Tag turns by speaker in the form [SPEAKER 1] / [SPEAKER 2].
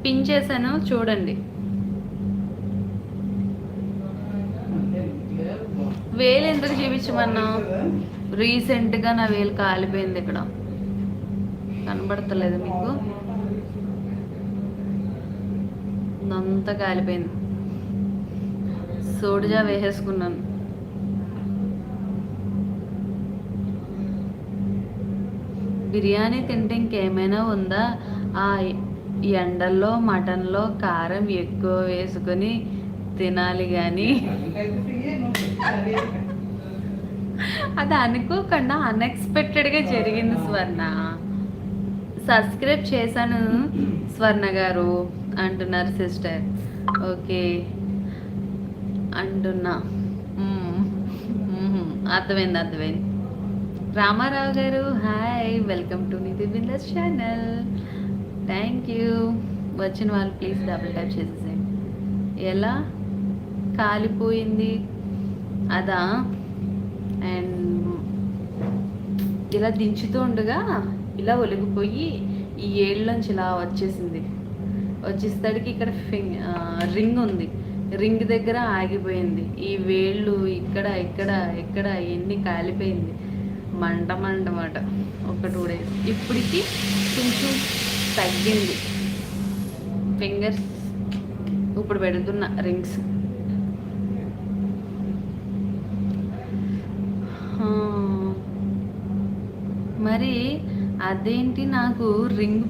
[SPEAKER 1] Pin చేశాను చూడండి. వేలు ఎందుకు చూపించమన్నా? రీసెంట్గా నా వేలు కాలిపోయింది. ఇక్కడ కనబడతలేదు మీకు? అంతా కాలిపోయింది. సోడిజా వేసేసుకున్నాను. బిర్యానీ తింటే ఇంకేమైనా ఉందా? ఆ ఎండల్లో మటన్లో కారం ఎక్కువ వేసుకొని తినాలి కానీ అది అనుకోకుండా అన్ఎక్స్పెక్టెడ్గా జరిగింది. స్వర్ణ సబ్స్క్రైబ్ చేశాను స్వర్ణ గారు అంటున్నారు సిస్టర్. ఓకే అంటున్నా. అర్థమైంది. రామారావు గారు hi, welcome to Nidhi bindaas channel. Thank you. వచ్చిన వాళ్ళు ప్లీజ్ డబుల్ ట్యాప్ చేసేసేయండి. ఎలా కాలిపోయింది అదా? అండ్ ఇలా దించుతూ ఉండగా ఇలా ఒలిగిపోయి ఈ ఏళ్ళలోంచి ఇలా వచ్చేసింది. వచ్చేసరికి ఇక్కడ రింగ్ ఉంది, రింగ్ దగ్గర ఆగిపోయింది. ఈ వేళ్ళు ఇక్కడ ఇక్కడ ఇక్కడ ఎన్ని కాలిపోయింది. మంట ఒక 2 days. ఇప్పటికి కొంచెం తగ్గింది. ఫింగర్స్ ఇప్పుడు పెడుతున్న రింగ్స్. మరి అదేంటి నాకు రింగ్